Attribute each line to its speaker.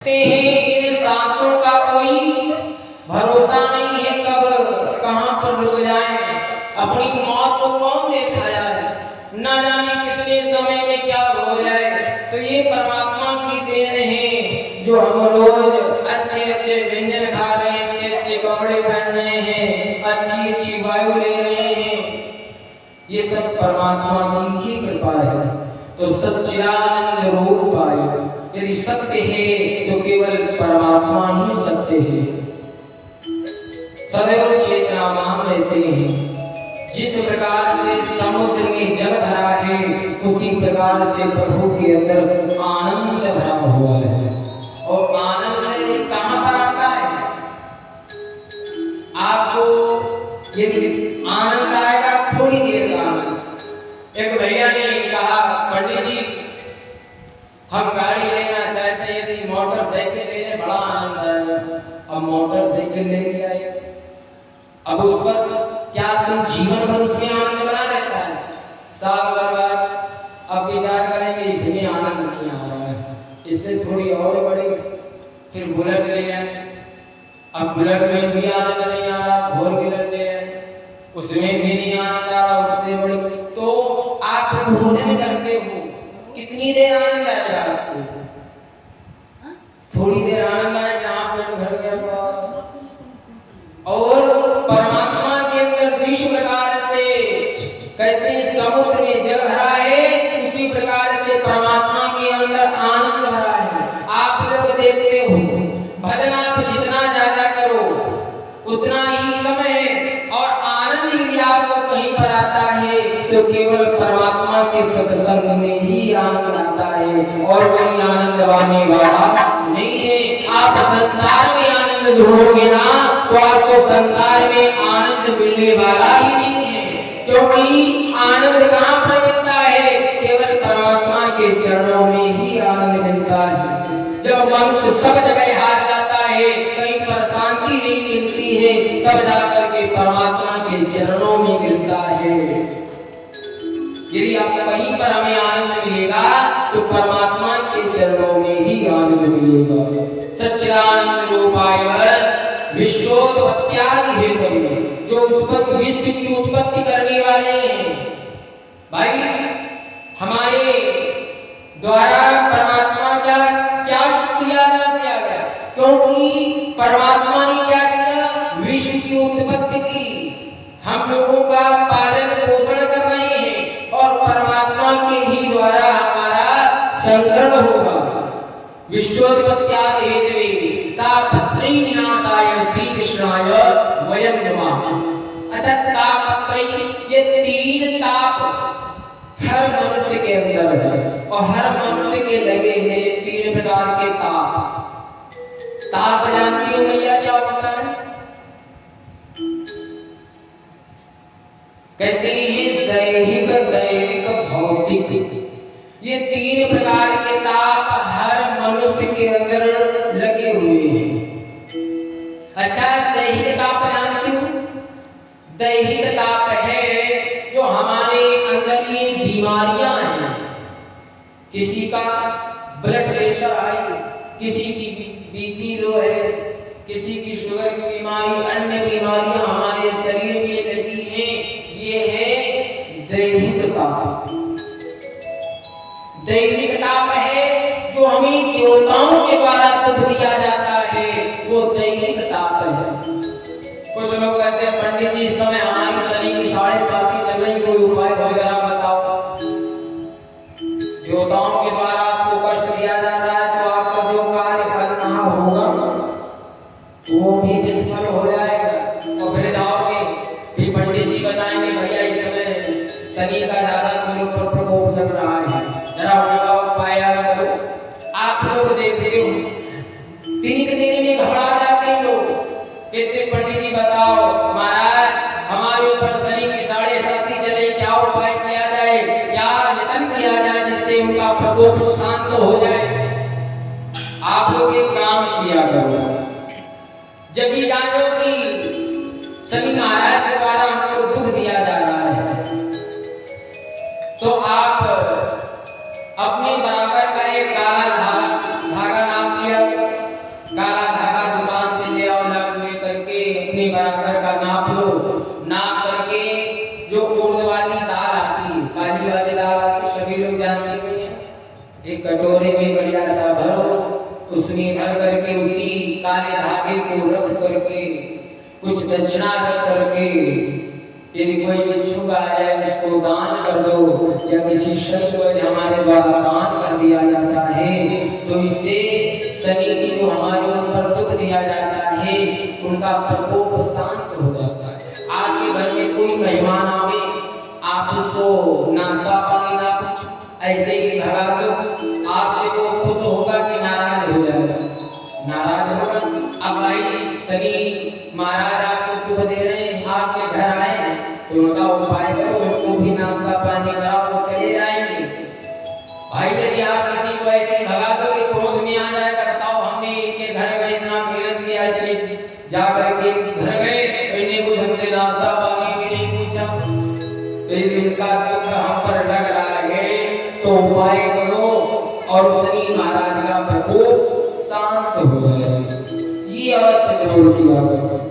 Speaker 1: इन सांसों का कोई भरोसा नहीं है, कब कहां पर रुक जाए। अपनी मौत को कौन देखा जाए, न जाने कितने समय में क्या हो जाए। तो ये परमात्मा की देन है जो हम रोज अच्छे अच्छे व्यंजन खा रहे हैं, अच्छे अच्छे कपड़े पहन रहे हैं, अच्छी अच्छी वायु ले रहे हैं। ये सब परमात्मा की ही कृपा है। तो सच्चिदानंद रूप आए। यदि सत्य है तो केवल परमात्मा ही सत्य है। सदैव चेतनावान रहते हैं। जिस प्रकार से समुद्र में जल भरा है, उसी प्रकार से प्रभु के अंदर आनंद भरा हुआ है। और आनंद कहां पर आता है? आपको यदि आनंद आएगा थोड़ी देर का आनंद। एक भैया ने कहा, पंडित जी हम गाड़ी लेना चाहते हैं, यदि मोटरसाइकिल लेने बड़ा आनंद आएगा। अब मोटरसाइकिल ले लिया, अब उस पर क्या तुम जीवन भर उसमें आनंद बना रहता है? साल भर बाद अब विचार करेंगे इसमें आनंद नहीं आ रहा है, इससे थोड़ी और बढ़े, फिर बुलेट ले आए। अब बुलेट में भी आनंद नहीं आ रहा, फोर व्हीलर ले आए, उसमें भी नहीं आनंद आ रहा, उससे बड़ी। तो आप भोजन करते हो, कितनी देर आनंद आएगा आपको? थोड़ी देर आनंद आए, जहां पेट भर गया। और परमात्मा के अंदर जिस प्रकार से कहते हैं समुद्र में जल भरा है, उसी प्रकार से परमात्मा के अंदर आनंद भरा है। आप लोग देखते हो भजन आप जितना ज्यादा करो उतना ही कम है, और आनंद यदि आपको कहीं पर आता है तो केवल परमात्मा के सत्संग में ही आनंद आता है, और कोई आनंद आने वाला नहीं है। आप संसार में आनंद ढूंढोगे ना तो आपको संसार में आनंद मिलने वाला ही नहीं है, क्योंकि आनंद कहां पर मिलता है? केवल परमात्मा के चरणों में ही आनंद मिलता है। जब मनुष्य सब जगह हार जाता है, कहीं पर शांति नहीं मिलती है, तब जाकर के परमात्मा के चरणों में मिलता है। यदि आप कहीं पर हमें आनंद मिलेगा तो परमात्मा के चरणों में ही आनंद मिलेगा। सच्चिदानंद रूपाय विश्वोत्पत्त्यादि हेतवे, जो उस विश्व की उत्पत्ति करने वाले हैं। भाई हमारे द्वारा परमात्मा का क्या शुक्रिया अदा किया गया, क्योंकि परमात्मा ने क्या किया? विश्व की उत्पत्ति की, हम लोगों का पालन पोषण कर रहे हैं, और परमात्मा के ही द्वारा हमारा संकरण होगा। विश्वोत्पत्त्यादि हेतवे तापत्रयी विनाशाय श्री कृष्णाय वयं नमः। अच्छा, तापत्रयी, ये तीन ताप हर मनुष्य के अंदर है, और हर मनुष्य के लगे हैं तीन प्रकार के ताप। ताप जानती हो भैया क्या होता है? कहते हैं दैहिक, दैविक, भौतिक। ये तीन प्रकार के ताप हर मनुष्य के अंदर लगे हुए हैं। अच्छा, दैहिक ताप जानती हो? दैहिक ताप है जो हमारे अंदर ये बीमारियां हैं, किसी का ब्लड प्रेशर हाई, किसी की बीपी लो है, किसी की शुगर की बीमारी, अन्य बीमारियां हमारे शरीर में लगी हैं, ये है दैहिक ताप। दैविक ताप है जो हमें देवताओं के द्वारा दुख दिया जाता है, वो दैविक ताप है। कुछ लोग कहते हैं पंडित जी इस समय हमारी शनि की 7.5 चल रही, कोई उपाय वगैरह बताओ। देवताओं के द्वारा आपको कष्ट दिया जा रहा है, तो आपका जो कार्य करना होगा वो भी निष्फल हो जाएगा। और फिर जाओगे फिर पंडित जी बताएंगे भैया इस समय शनि का ज्यादा तुम्हारे ऊपर प्रकोप चल रहा है, जरा उनका उपाय करो। आप लोग देखते हो तीन दिन में घबरा जाते हैं लोग, कहते पंडित जी बताओ महाराज हमारे ऊपर शनि की 7.5 चले, क्या उपाय किया जाए, क्या यत्न किया जाए जिससे उनका प्रकोप शांत हो जाए। आप लोग एक काम किया करो, जब भी जानो कि शनि महाराज के द्वारा हमको दुख दिया जा रहा है, तो आप अपने बराबर का एक काला धागा नाप लिया उसमें भर करके उसी काले धागे को रख करके कुछ दक्षिणा रख करके यदि कोई भिक्षुक आ जाए उसको दान कर दो, या किसी शख्स को हमारे द्वारा दान कर दिया जाता है तो इससे शनि की जो हमारे ऊपर दुख दिया जाता है उनका प्रकोप शांत हो जाता है। आपके घर में कोई मेहमान आवे, आप उसको नाश्ता पानी ना पूछो, ऐसे ही भगा दो, आपसे वो खुश होगा कि नाराज हो जाएगा? नाराज होगा। अब भाई शनि महाराज आपको दुख दे रहे हैं, आपके घर आए हैं तो उनका उपाय करो, उनको भी नाश्ता पानी कराओ, वो चले जाएंगे। भाई यदि आप किसी को ऐसे भगा दोगे, क्रोध में आ जाएगा, बताओ हमने इनके घर गए, इतना मेहनत किया, इतने जाकर के घर गए, इन्हें कुछ हमसे नाश्ता पानी भी नहीं पूछा, तो इनका दुख हम पर लग रहा है, तो उपाय करो और शनि महाराज का प्रकोप शांत हो जाए। ये अवश्य जरूर किया।